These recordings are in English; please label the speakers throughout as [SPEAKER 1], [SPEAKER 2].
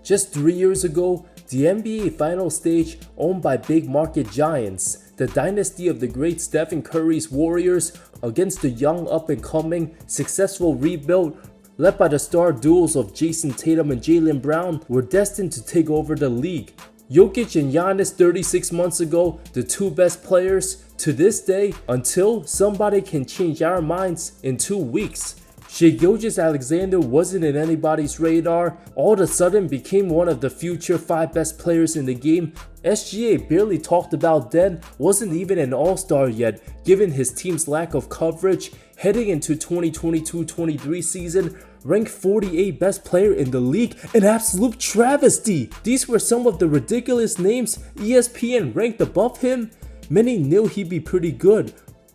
[SPEAKER 1] Just 3 years ago, the NBA final stage owned by big market giants, the dynasty of the great Stephen Curry's Warriors against the young up-and-coming, successful rebuild led by the star duos of Jason Tatum and Jaylen Brown, were destined to take over the league. Jokic and Giannis 36 months ago, the two best players to this day, until somebody can change our minds in 2 weeks. Gilgeous-Alexander wasn't in anybody's radar, all of a sudden became one of the future 5 best players in the game. SGA, barely talked about then, wasn't even an all-star yet, given his team's lack of coverage. Heading into 2022-23 season, ranked 48 best player in the league, an absolute travesty. These were some of the ridiculous names ESPN ranked above him. Many knew he'd be pretty good,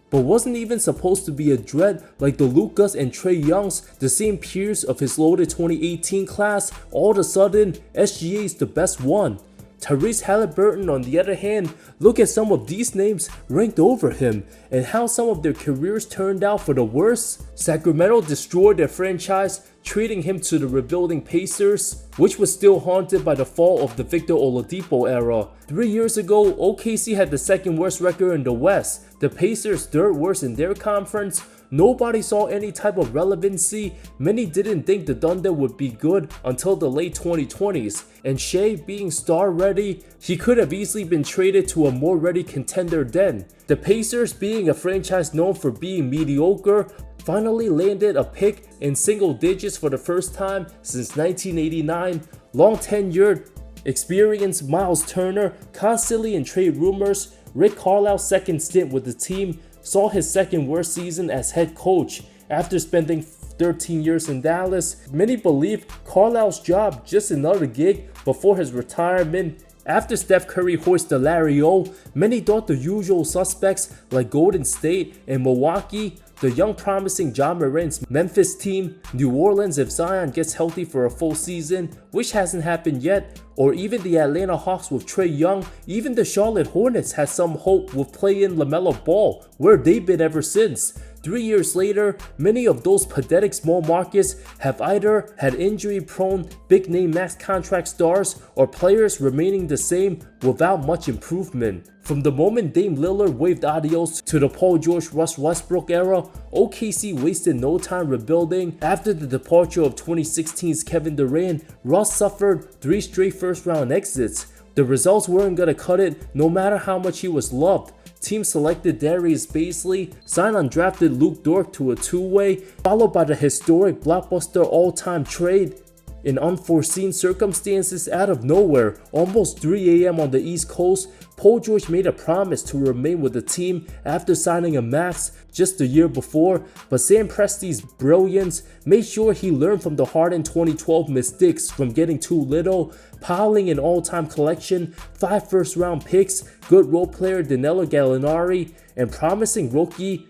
[SPEAKER 1] but wasn't even supposed to be a dread like the Lukas and Trae Youngs, the same peers of his loaded 2018 class. All of a sudden, SGA is the best one. Tyrese Haliburton, on the other hand, look at some of these names ranked over him and how some of their careers turned out for the worse. Sacramento destroyed their franchise, trading him to the rebuilding Pacers, which was still haunted by the fall of the Victor Oladipo era. 3 years ago, OKC had the second worst record in the West, the Pacers third worst in their conference. Nobody saw any type of relevancy. Many didn't think the Thunder would be good until the late 2020s. And Shea, being star ready, he could have easily been traded to a more ready contender then. The Pacers, being a franchise known for being mediocre, finally landed a pick in single digits for the first time since 1989. Long tenured, experienced Miles Turner, constantly in trade rumors. Rick Carlisle's second stint with the team saw his second worst season as head coach after spending 13 years in Dallas. Many believe Carlisle's job just another gig before his retirement. After Steph Curry hoisted the Larry O, many thought the usual suspects like Golden State and Milwaukee, the young promising John Morant's Memphis team, New Orleans if Zion gets healthy for a full season, which hasn't happened yet, or even the Atlanta Hawks with Trae Young. Even the Charlotte Hornets had some hope with play-in LaMelo Ball, where they've been ever since. 3 years later, many of those pathetic small markets have either had injury-prone, big-name max contract stars or players remaining the same without much improvement. From the moment Dame Lillard waved adios to the Paul George Russ Westbrook era, OKC wasted no time rebuilding. After the departure of 2016's Kevin Durant, Russ suffered 3 straight first-round exits. The results weren't gonna cut it no matter how much he was loved. Team selected Darius Bazley, signed undrafted Luke Dort to a 2-way, followed by the historic blockbuster all-time trade. In unforeseen circumstances out of nowhere, almost 3 a.m. on the East Coast, Paul George made a promise to remain with the team after signing a max just a year before, but Sam Presti's brilliance made sure he learned from the Harden 2012 mistakes from getting too little, piling an all-time collection, 5 first-round picks, good role player Danilo Gallinari, and promising rookie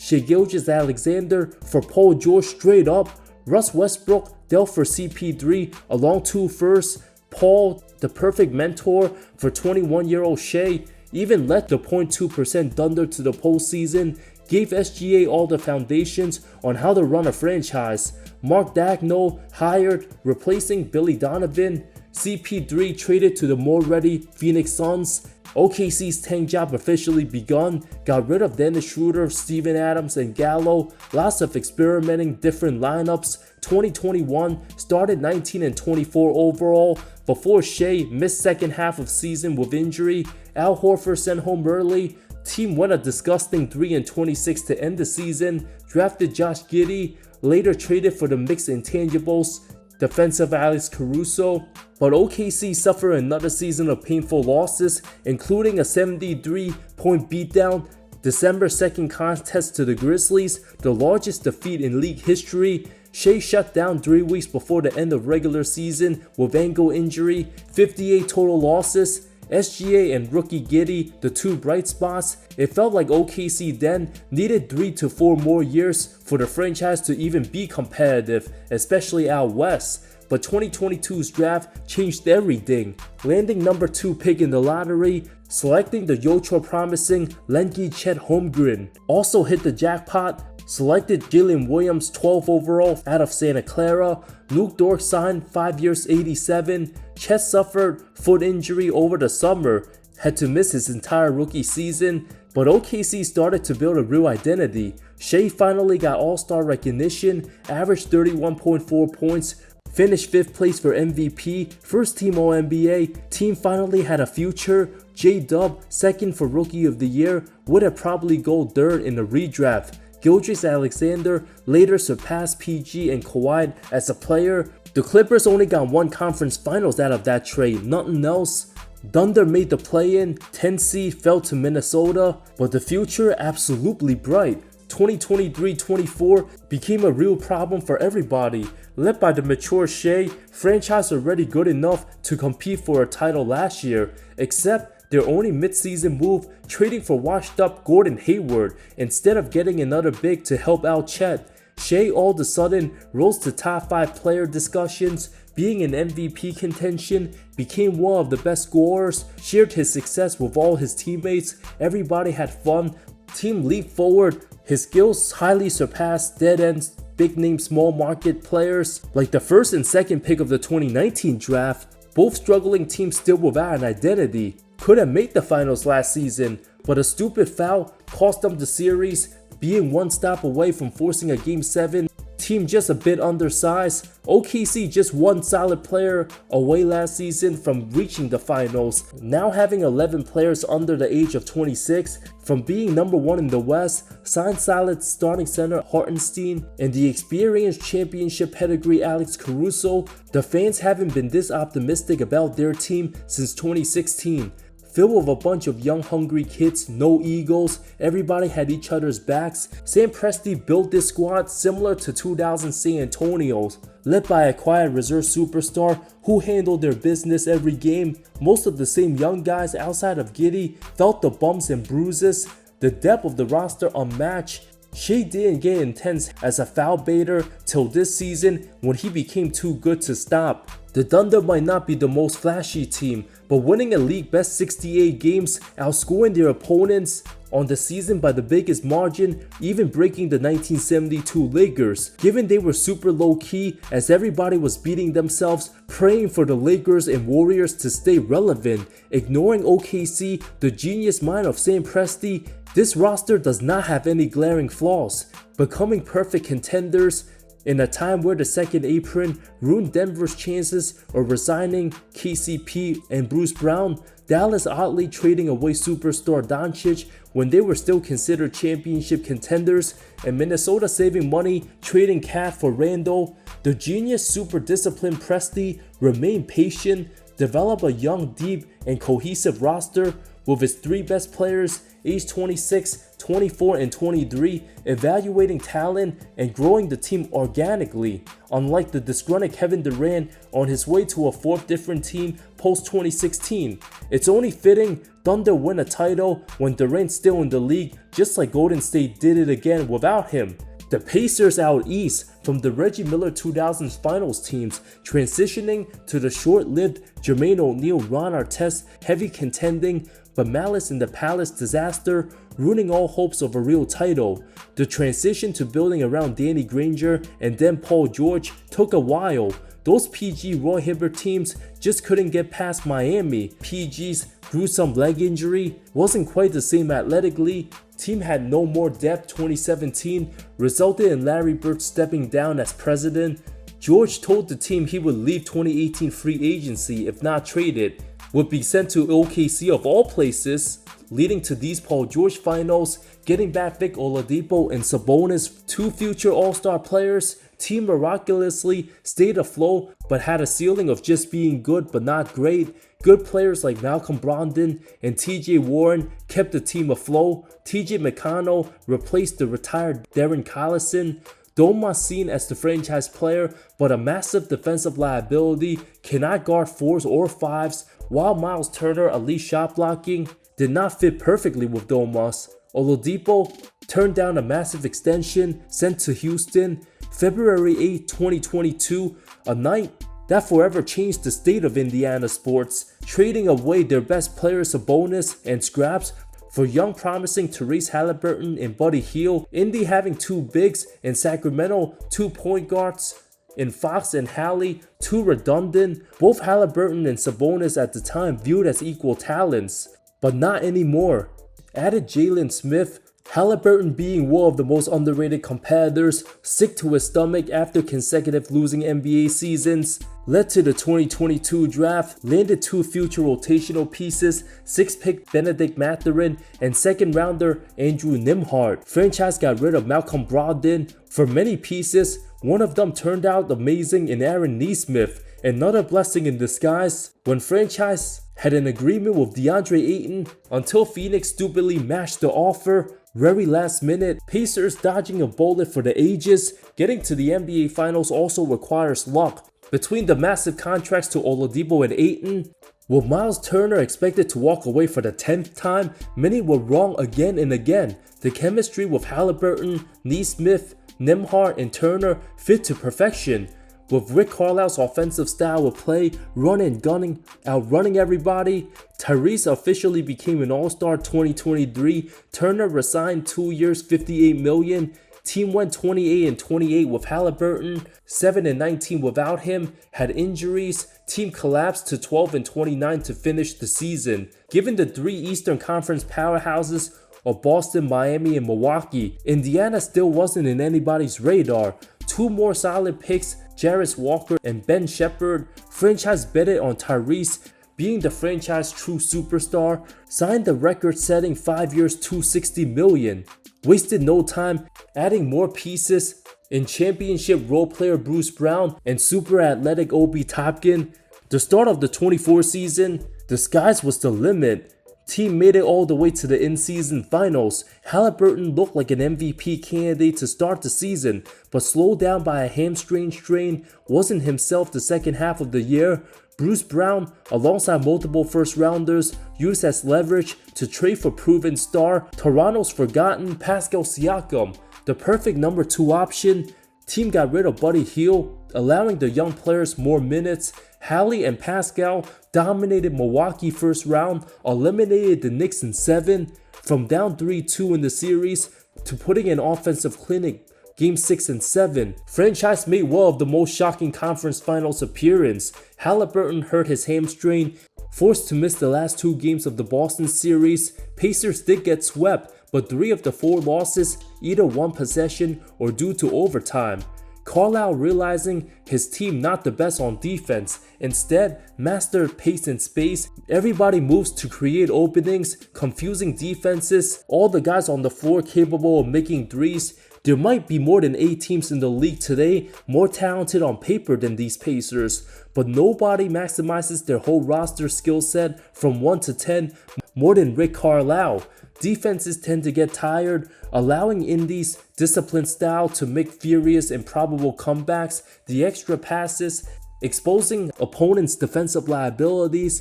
[SPEAKER 1] Gilgeous-Alexander for Paul George straight up. Russ Westbrook dealt for CP3 along 2 firsts. Paul, the perfect mentor for 21-year-old Shea, even led the 0.2% Thunder to the postseason, gave SGA all the foundations on how to run a franchise. Mark Daigneault hired, replacing Billy Donovan. CP3 traded to the more ready Phoenix Suns. OKC's tank job officially begun, got rid of Dennis Schroeder, Steven Adams, and Gallo. Lots of experimenting different lineups. 2021 started 19-24 overall before Shea missed second half of season with injury. Al Horford sent home early. Team went a disgusting 3-26 to end the season. Drafted Josh Giddey, later traded for the mixed intangibles, defensive Alex Caruso. But OKC suffered another season of painful losses, including a 73-point beatdown December 2nd contest to the Grizzlies, the largest defeat in league history. Shea shut down 3 weeks before the end of regular season with ankle injury. 58 total losses. SGA and rookie Giddey, the 2 bright spots. It felt like OKC then needed 3 to 4 more years for the franchise to even be competitive, especially out west. But 2022's draft changed everything, landing number 2 pick in the lottery, selecting the ultra promising Lengy Chet Holmgren. Also hit the jackpot selected Jalen Williams 12 overall out of Santa Clara. Luke Dort signed 5 years $87. Chet suffered foot injury over the summer, had to miss his entire rookie season, but OKC started to build a real identity. Shea finally got all-star recognition, averaged 31.4 points, finished 5th place for MVP, first team All-NBA, team finally had a future. J-Dub, 2nd for Rookie of the Year, would have probably go 3rd in the redraft. Gilgeous-Alexander later surpassed PG and Kawhi as a player. The Clippers only got 1 conference finals out of that trade, nothing else. Thunder made the play-in, 10 seed fell to Minnesota, but the future absolutely bright. 2023-24 became a real problem for everybody. Led by the mature Shea, franchise already good enough to compete for a title last year, except their only midseason move, trading for washed up Gordon Hayward instead of getting another big to help out Chet. Shea all of a sudden rose to top 5 player discussions, being in MVP contention, became one of the best scorers, shared his success with all his teammates, everybody had fun, team leaped forward, his skills highly surpassed dead ends, big name small market players like the 1st and 2nd pick of the 2019 draft, both struggling teams still without an identity. Could have made the finals last season, but a stupid foul cost them the series, being 1 stop away from forcing a Game 7. Team just a bit undersized. OKC just 1 solid player away last season from reaching the finals. Now having 11 players under the age of 26, from being number 1 in the West, signed solid starting center Hartenstein, and the experienced championship pedigree Alex Caruso, the fans haven't been this optimistic about their team since 2016. Filled with a bunch of young hungry kids, no egos, everybody had each other's backs. Sam Presti built this squad similar to 2000 San Antonio's, led by a quiet reserve superstar who handled their business every game. Most of the same young guys outside of Giddey felt the bumps and bruises, the depth of the roster unmatched. Shea didn't get intense as a foul baiter till this season when he became too good to stop. The Thunder might not be the most flashy team, but winning a league best 68 games, outscoring their opponents on the season by the biggest margin, even breaking the 1972 Lakers. Given they were super low key as everybody was beating themselves, praying for the Lakers and Warriors to stay relevant, ignoring OKC, the genius mind of Sam Presti, this roster does not have any glaring flaws. Becoming perfect contenders in a time where the second apron ruined Denver's chances of resigning KCP and Bruce Brown, Dallas oddly trading away superstar Doncic when they were still considered championship contenders, and Minnesota saving money trading Cat for Randall, the genius super disciplined Presti remained patient, develop a young, deep, and cohesive roster with its 3 best players aged 26, 24, and 23, evaluating talent and growing the team organically, unlike the disgruntled Kevin Durant on his way to a 4th different team post 2016. It's only fitting Thunder win a title when Durant's still in the league, just like Golden State did it again without him. The Pacers out east from the Reggie Miller 2000s finals teams, transitioning to the short-lived Jermaine O'Neal, Ron Artest heavy contending, but Malice in the Palace disaster, ruining all hopes of a real title. The transition to building around Danny Granger and then Paul George took a while. Those PG Roy Hibbert teams just couldn't get past Miami. PG's gruesome leg injury wasn't quite the same athletically. Team had no more depth 2017, resulted in Larry Bird stepping down as president. George told the team he would leave 2018 free agency if not traded, would be sent to OKC of all places, leading to these Paul George finals, getting back Vic Oladipo and Sabonis, 2 future All-Star players. Team miraculously stayed afloat but had a ceiling of just being good but not great. Good players like Malcolm Brogdon and TJ Warren kept the team afloat. TJ McConnell replaced the retired Darren Collison. Domas seen as the franchise player but a massive defensive liability, cannot guard 4s or 5s, while Miles Turner, elite shot blocking, did not fit perfectly with Domas. Oladipo turned down a massive extension sent to Houston February 8, 2022, a night that forever changed the state of Indiana sports, trading away their best players Sabonis and Scraps For young promising Tyrese Haliburton and Buddy Hield, Indy having two bigs, and Sacramento 2 point guards, in Fox and Hallie, too redundant. Both Haliburton and Sabonis at the time viewed as equal talents, but not anymore. Added Jalen Smith, Haliburton being one of the most underrated competitors, sick to his stomach after consecutive losing NBA seasons, led to the 2022 draft, landed 2 future rotational pieces, 6th pick Benedict Mathurin, and 2nd rounder Andrew Nembhard. Franchise got rid of Malcolm Brogdon for many pieces. One of them turned out amazing in Aaron Nesmith, another blessing in disguise. When franchise had an agreement with DeAndre Ayton until Phoenix stupidly matched the offer. Very last minute, Pacers dodging a bullet for the ages. Getting to the NBA Finals also requires luck. Between the massive contracts to Oladipo and Ayton, with Miles Turner expected to walk away for the 10th time, many were wrong again and again. The chemistry with Haliburton, Nesmith, Nembhard, and Turner fit to perfection. With Rick Carlisle's offensive style of play, running, gunning, outrunning everybody, Tyrese officially became an All-Star 2023. Turner resigned 2 years, $58 million. Team went 28-28 with Haliburton, 7-19 without him, had injuries. Team collapsed to 12-29 to finish the season. Given the 3 Eastern Conference powerhouses of Boston, Miami, and Milwaukee, Indiana still wasn't in anybody's radar. 2 more solid picks, Jarris Walker and Ben Shepherd. Franchise betted on Tyrese being the franchise true superstar, signed the record-setting 5 years, $260 million. Wasted no time adding more pieces in championship role player Bruce Brown and super athletic Obi Toppin. The start of the 24 season, the skies was the limit. Team made it all the way to the in-season finals. Haliburton looked like an MVP candidate to start the season, but slowed down by a hamstring strain, wasn't himself the second half of the year. Bruce Brown, alongside multiple first-rounders, used as leverage to trade for proven star Toronto's forgotten Pascal Siakam, the perfect number 2 option. Team got rid of Buddy Hield, allowing the young players more minutes. Hallie and Pascal dominated Milwaukee first round, eliminated the Knicks in 7, from down 3-2 in the series to putting an offensive clinic Game 6 and 7. Franchise made one of the most shocking conference finals appearance. Haliburton hurt his hamstring, forced to miss the last 2 games of the Boston series. Pacers did get swept, but 3 of the 4 losses, either 1 possession or due to overtime. Carlisle realizing his team not the best on defense, instead mastered pace and space. Everybody moves to create openings, confusing defenses, all the guys on the floor capable of making threes. There might be more than 8 teams in the league today more talented on paper than these Pacers, but nobody maximizes their whole roster skill set from 1 to 10 more than Rick Carlisle. Defenses tend to get tired, allowing Indy's disciplined style to make furious and probable comebacks, the extra passes, exposing opponents' defensive liabilities,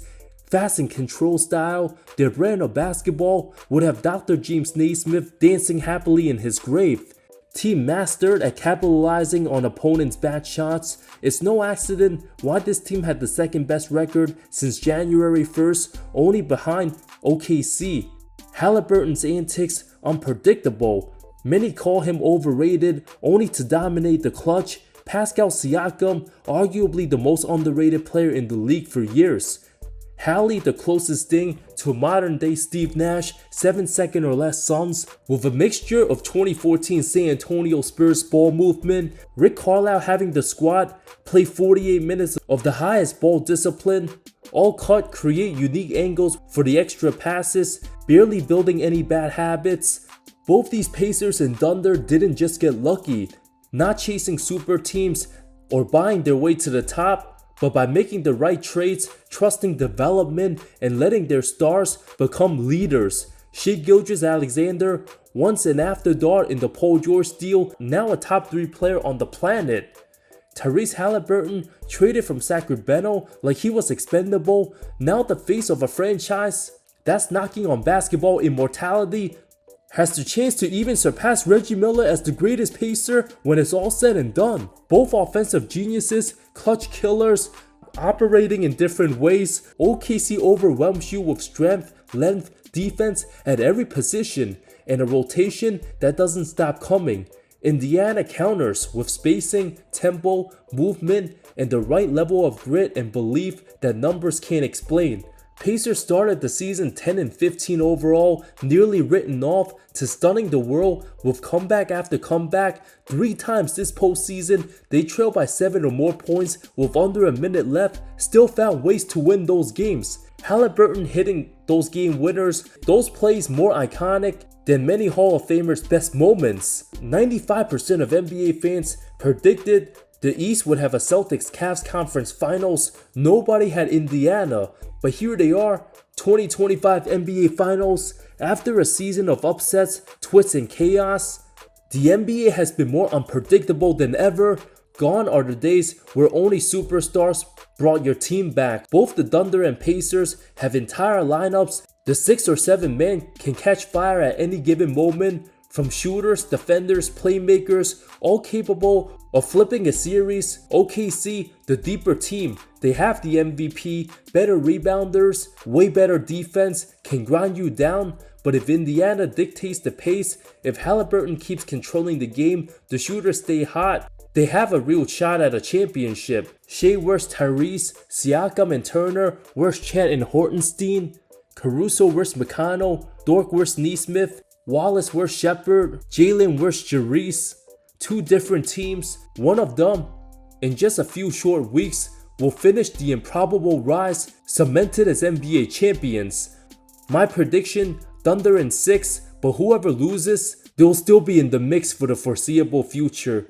[SPEAKER 1] fast and control style. Their brand of basketball would have Dr. James Naismith dancing happily in his grave. Team mastered at capitalizing on opponents' bad shots. It's no accident why this team had the second best record since January 1st, only behind OKC. Haliburton's antics unpredictable. Many call him overrated, only to dominate the clutch. Pascal Siakam, arguably the most underrated player in the league for years. Hallie, the closest thing to modern-day Steve Nash, 7-second or less Suns. With a mixture of 2014 San Antonio Spurs ball movement, Rick Carlisle having the squad play 48 minutes of the highest ball discipline, all cut, create unique angles for the extra passes, barely building any bad habits. Both these Pacers and Thunder didn't just get lucky, not chasing super teams or buying their way to the top, but by making the right trades, trusting development, and letting their stars become leaders. Shai Gilgeous-Alexander, once an afterthought in the Paul George deal, now a top 3 player on the planet. Tyrese Haliburton, traded from Sacramento like he was expendable, now the face of a franchise that's knocking on basketball immortality, has the chance to even surpass Reggie Miller as the greatest Pacer when it's all said and done. Both offensive geniuses, clutch killers, operating in different ways, OKC overwhelms you with strength, length, defense at every position, and a rotation that doesn't stop coming. Indiana counters with spacing, tempo, movement, and the right level of grit and belief that numbers can't explain. Pacers started the season 10-15 overall, nearly written off, to stunning the world with comeback after comeback. 3 times this postseason, they trailed by 7 or more points with under a minute left, still found ways to win those games. Haliburton hitting those game winners, those plays more iconic than many Hall of Famers' best moments. 95% of NBA fans predicted the East would have a Celtics-Cavs conference finals. Nobody had Indiana, but here they are, 2025 NBA Finals. After a season of upsets, twists, and chaos, the NBA has been more unpredictable than ever. Gone are the days where only superstars brought your team back. Both the Thunder and Pacers have entire lineups. The 6 or 7 men can catch fire at any given moment. From shooters, defenders, playmakers, all capable of flipping a series. OKC, the deeper team. They have the MVP, better rebounders, way better defense, can grind you down. But if Indiana dictates the pace, if Haliburton keeps controlling the game, the shooters stay hot, they have a real shot at a championship. Shea versus Tyrese, Siakam and Turner versus Chet and Hortenstein, Caruso versus McConnell, Dort versus Neesmith, Wallace versus Shepard, Jalen versus Jarice. 2 different teams, one of them, in just a few short weeks, will finish the improbable rise, cemented as NBA champions. My prediction, Thunder in 6, but whoever loses, they'll still be in the mix for the foreseeable future.